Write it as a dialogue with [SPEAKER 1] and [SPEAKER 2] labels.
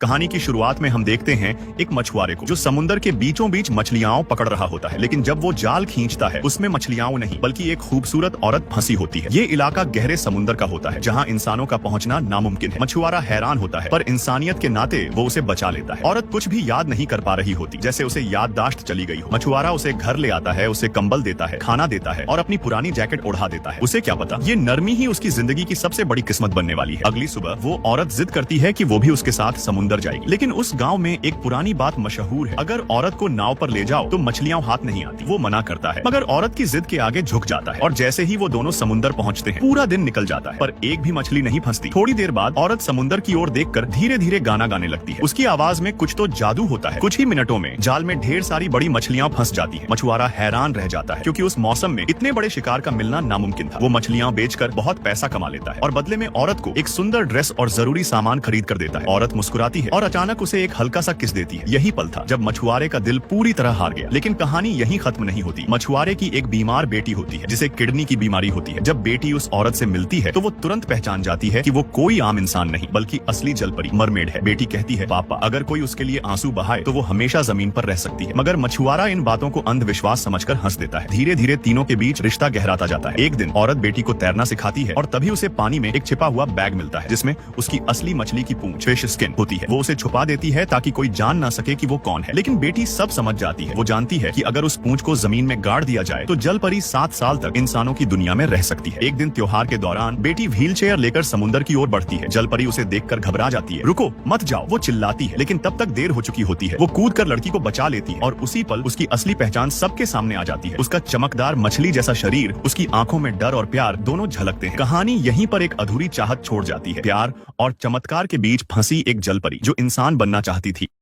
[SPEAKER 1] कहानी की शुरुआत में हम देखते हैं एक मछुआरे को जो समुद्र के बीचों बीच मछलियां पकड़ रहा होता है, लेकिन जब वो जाल खींचता है उसमें मछलियां नहीं बल्कि एक खूबसूरत औरत फंसी होती है। ये इलाका गहरे समुद्र का होता है जहां इंसानों का पहुंचना नामुमकिन है। मछुआरा हैरान होता है पर इंसानियत के नाते वो उसे बचा लेता है। औरत कुछ भी याद नहीं कर पा रही होती, जैसे उसे याददाश्त चली गई हो। मछुआरा उसे घर ले आता है, उसे कंबल देता है, खाना देता है और अपनी पुरानी जैकेट उड़ा देता है। उसे क्या पता ये नरमी ही उसकी जिंदगी की सबसे बड़ी किस्मत बनने वाली है। अगली सुबह वो औरत जिद करती है कि वो भी उसके साथ समुद्र जाएगी, लेकिन उस गांव में एक पुरानी बात मशहूर है, अगर औरत को नाव पर ले जाओ तो मछलियां हाथ नहीं आती। वो मना करता है मगर औरत की जिद के आगे झुक जाता है और जैसे ही वो दोनों समुद्र पहुंचते हैं पूरा दिन निकल जाता है पर एक भी मछली नहीं फंसती। थोड़ी देर बाद औरत समुद्र की ओर देखकर धीरे धीरे गाना गाने लगती है। उसकी आवाज में कुछ तो जादू होता है। कुछ ही मिनटों में जाल में ढेर सारी बड़ी मछलियां फंस जाती हैं। मछुआरा हैरान रह जाता है क्योंकि उस मौसम में इतने बड़े शिकार का मिलना नामुमकिन था। वो मछलियां बेचकर बहुत पैसा कमा लेता है और बदले में औरत को एक सुंदर ड्रेस और जरूरी सामान खरीद कर देता है। औरत मुस्कुराती है और अचानक उसे एक हल्का सा किस देती है। यही पल था जब मछुआरे का दिल पूरी तरह हार गया। लेकिन कहानी यहीं खत्म नहीं होती। मछुआरे की एक बीमार बेटी होती है जिसे किडनी की बीमारी होती है। जब बेटी उस औरत से मिलती है तो वो तुरंत पहचान जाती है कि वो कोई आम इंसान नहीं बल्कि असली जलपरी मरमेड है। बेटी कहती है पापा अगर कोई उसके लिए आंसू बहाए तो वो हमेशा जमीन पर रह सकती है। मगर मछुआरा इन बातों को अंधविश्वास समझकर हंस देता है। धीरे धीरे तीनों के बीच रिश्ता गहराता जाता है। एक दिन औरत बेटी को तैरना सिखाती है और तभी उसे पानी में एक छिपा हुआ बैग मिलता है जिसमें उसकी असली मछली की पूंछ फिश स्किन होती है। वो उसे छुपा देती है ताकि कोई जान ना सके कि वो कौन है। लेकिन बेटी सब समझ जाती है। वो जानती है कि अगर उस पूंछ को जमीन में गाड़ दिया जाए तो जल परी 7 साल तक इंसानों की दुनिया में रह सकती है। एक दिन त्योहार के दौरान बेटी व्हीलचेयर लेकर समुद्र की ओर बढ़ती है। जल परी उसे देखकर घबरा जाती है। रुको मत जाओ, वो चिल्लाती है, लेकिन तब तक देर हो चुकी होती है। वो कूद कर लड़की को बचा लेती है और उसी पल उसकी असली पहचान सबके सामने आ जाती है। उसका चमकदार मछली जैसा शरीर, उसकी आंखों में डर और प्यार दोनों झलकते हैं। कहानी यहीं पर एक अधूरी चाहत छोड़ जाती है। प्यार और चमत्कार के बीच फंसी एक जल परी जो इंसान बनना चाहती थी।